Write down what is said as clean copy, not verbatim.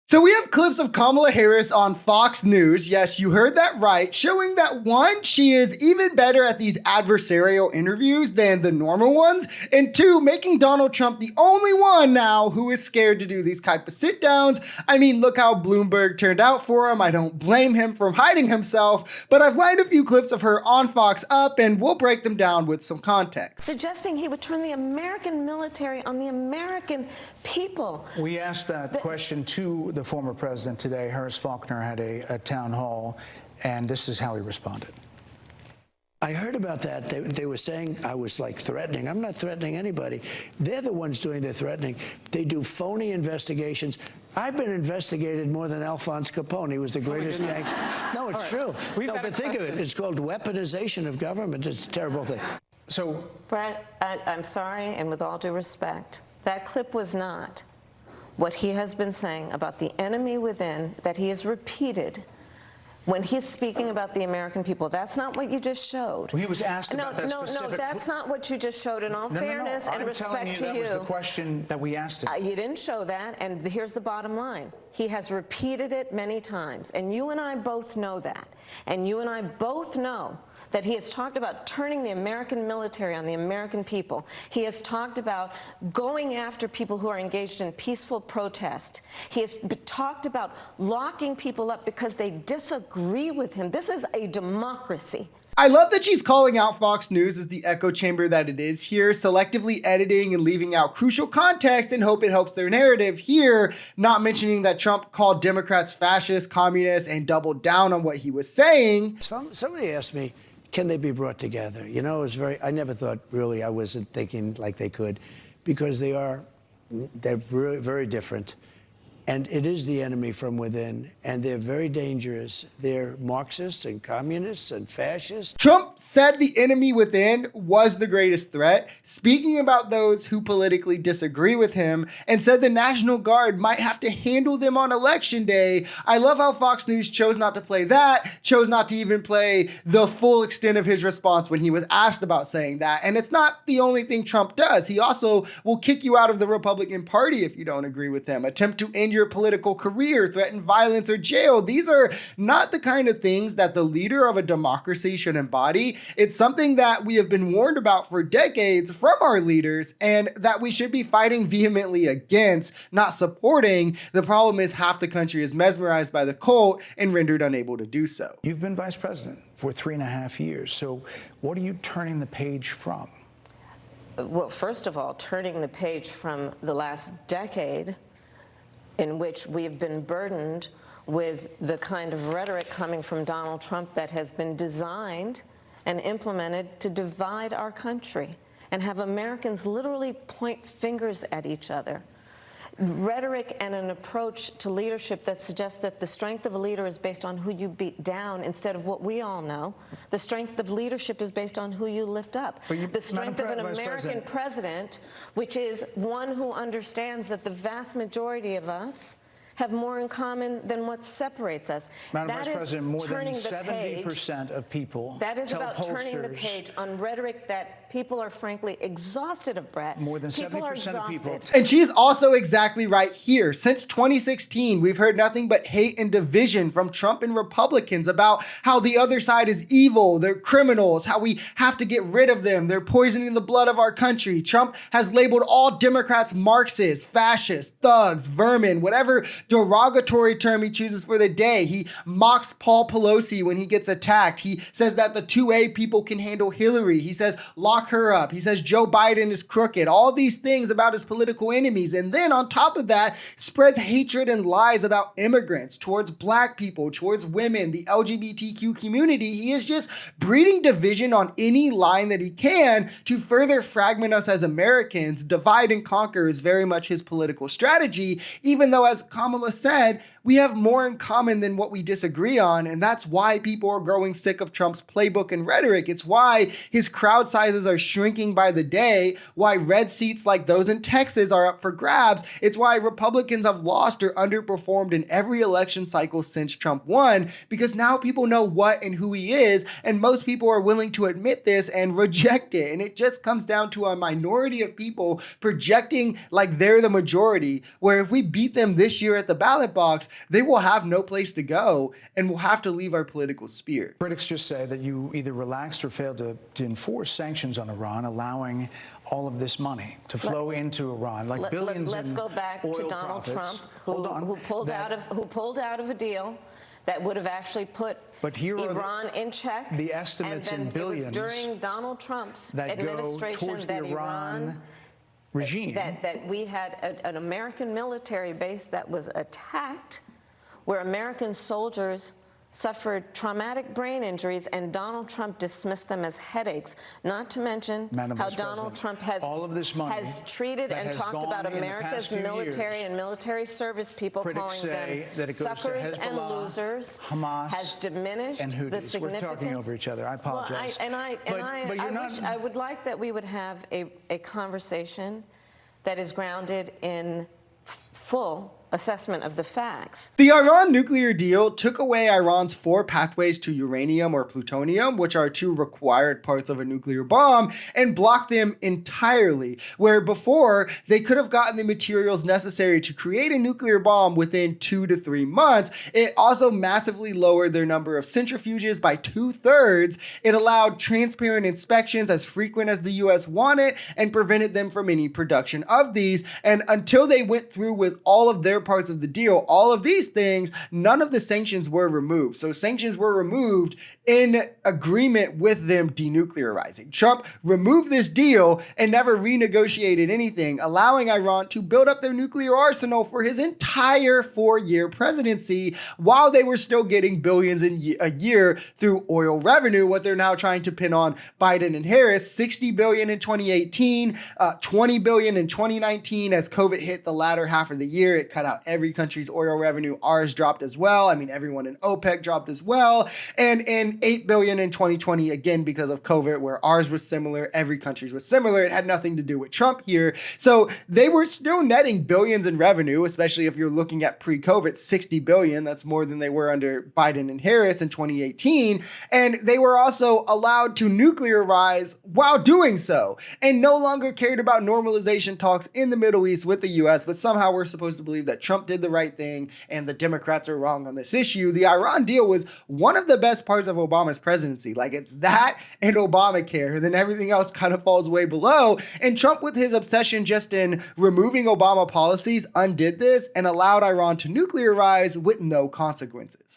So we have clips of Kamala Harris on Fox News. Yes, you heard that right. Showing that one, she is even better at these adversarial interviews than the normal ones. And two, making Donald Trump the only one now who is scared to do these type of sit downs. I mean, look how Bloomberg turned out for him. I don't blame him for hiding himself, but I've lined a few clips of her on Fox up and we'll break them down with some context. Suggesting he would turn the American military on the American people. We asked that question to the former president today. Harris Faulkner had a town hall, and this is how he responded. I heard about that. They were saying I was like threatening. I'm not threatening anybody. They're the ones doing the threatening. They do phony investigations. I've been investigated more than Alphonse Capone. He was the greatest gangster. No, it's true. No, but think of it. It's called weaponization of government. It's a terrible thing. So, Brett, I'm sorry, and with all due respect, that clip was not what he has been saying about the enemy within that he has repeated when he's speaking about the American people. That's not what you just showed. well, he was asked about that specific... No, that's not what you just showed. In all fairness and respect to you. I'm telling you, that was the question that we asked him. You didn't show that, and here's the bottom line. He has repeated it many times, and you and I both know that. And you and I both know that he has talked about turning the American military on the American people. He has talked about going after people who are engaged in peaceful protest. He has talked about locking people up because they disagree with him. This is a democracy. I love that she's calling out Fox News as the echo chamber that it is here, selectively editing and leaving out crucial context and hope it helps their narrative here, not mentioning that Trump called Democrats fascist, communists, and doubled down on what he was saying. Somebody asked me, can they be brought together? You know, it was I never thought, really, I wasn't thinking like they could, because they're very, very different. And it is the enemy from within, and they're very dangerous. They're Marxists and communists and fascists. Trump said the enemy within was the greatest threat, speaking about those who politically disagree with him, and said the National Guard might have to handle them on Election Day. I love how Fox News chose not to play that, chose not to even play the full extent of his response when he was asked about saying that. And it's not the only thing Trump does. He also will kick you out of the Republican Party if you don't agree with him, attempt to end your political career, threaten violence or jail. These are not the kind of things that the leader of a democracy should embody. It's something that we have been warned about for decades from our leaders and that we should be fighting vehemently against, not supporting. The problem is half the country is mesmerized by the cult and rendered unable to do so. You've been vice president for 3.5 years. So what are you turning the page from? Well, first of all, turning the page from the last decade in which we've been burdened with the kind of rhetoric coming from Donald Trump that has been designed and implemented to divide our country and have Americans literally point fingers at each other. Rhetoric and an approach to leadership that suggests that the strength of a leader is based on who you beat down instead of what we all know. The strength of leadership is based on who you lift up. The strength of an American president, which is one who understands that the vast majority of us have more in common than what separates us. Madam Vice President, more than 70% of people that is tell about turning the page on rhetoric that people are frankly exhausted of, Brett. More than 70% of people. And she's also exactly right here. Since 2016, we've heard nothing but hate and division from Trump and Republicans about how the other side is evil, they're criminals, how we have to get rid of them, they're poisoning the blood of our country. Trump has labeled all Democrats Marxists, fascists, thugs, vermin, whatever derogatory term he chooses for the day. He mocks Paul Pelosi when he gets attacked. He says that the 2A people can handle Hillary. He says lock her up. He says Joe Biden is crooked. All these things about his political enemies. And then on top of that, spreads hatred and lies about immigrants, towards black people, towards women, the LGBTQ community. He is just breeding division on any line that he can to further fragment us as Americans. Divide and conquer is very much his political strategy, even though, as Kamala said, we have more in common than what we disagree on, and that's why people are growing sick of Trump's playbook and rhetoric. It's why his crowd sizes are shrinking by the day, why red seats like those in Texas are up for grabs. It's why Republicans have lost or underperformed in every election cycle since Trump won, because now people know what and who he is, and most people are willing to admit this and reject it. And it just comes down to a minority of people projecting like they're the majority, where if we beat them this year at the ballot box, they will have no place to go and will have to leave our political sphere. Critics just say that you either relaxed or failed to enforce sanctions on Iran, allowing all of this money to flow into Iran, like billions. Let's go back to Donald Trump, who pulled out of a deal that would have actually put Iran in check. The estimates in billions. It was during Donald Trump's that administration go towards that the Iran regime. That we had an American military base that was attacked, where American soldiers suffered traumatic brain injuries, and Donald Trump dismissed them as headaches, not to mention how Donald Trump has treated and talked about America's military and military service people, calling them suckers and losers, Hamas, has diminished the significance. We're talking over each other. I apologize. Well, I would like that we would have a conversation that is grounded in full assessment of the facts. The Iran nuclear deal took away Iran's 4 pathways to uranium or plutonium, which are 2 required parts of a nuclear bomb, and blocked them entirely, where before they could have gotten the materials necessary to create a nuclear bomb within 2 to 3 months. It also massively lowered their number of centrifuges by 2/3. It allowed transparent inspections as frequent as the US wanted and prevented them from any production of these. And until they went through with all of their parts of the deal, all of these things, none of the sanctions were removed. So sanctions were removed in agreement with them denuclearizing. Trump removed this deal and never renegotiated anything, allowing Iran to build up their nuclear arsenal for his entire 4-year presidency, while they were still getting billions a year through oil revenue, what they're now trying to pin on Biden and Harris. $60 billion in 2018, $20 billion in 2019. As COVID hit the latter half of the year, it cut out every country's oil revenue. Ours dropped as well. I mean, everyone in OPEC dropped as well. And $8 billion in 2020, again, because of COVID, where ours was similar, every country's was similar. It had nothing to do with Trump here. So they were still netting billions in revenue, especially if you're looking at pre-COVID, $60 billion. That's more than they were under Biden and Harris in 2018. And they were also allowed to nuclearize while doing so, and no longer cared about normalization talks in the Middle East with the US, but somehow we're supposed to believe that Trump did the right thing and the Democrats are wrong on this issue. The Iran deal was one of the best parts of Obama's presidency. Like, it's that and Obamacare, and then everything else kind of falls way below. And Trump, with his obsession just in removing Obama policies, undid this and allowed Iran to nuclearize with no consequences.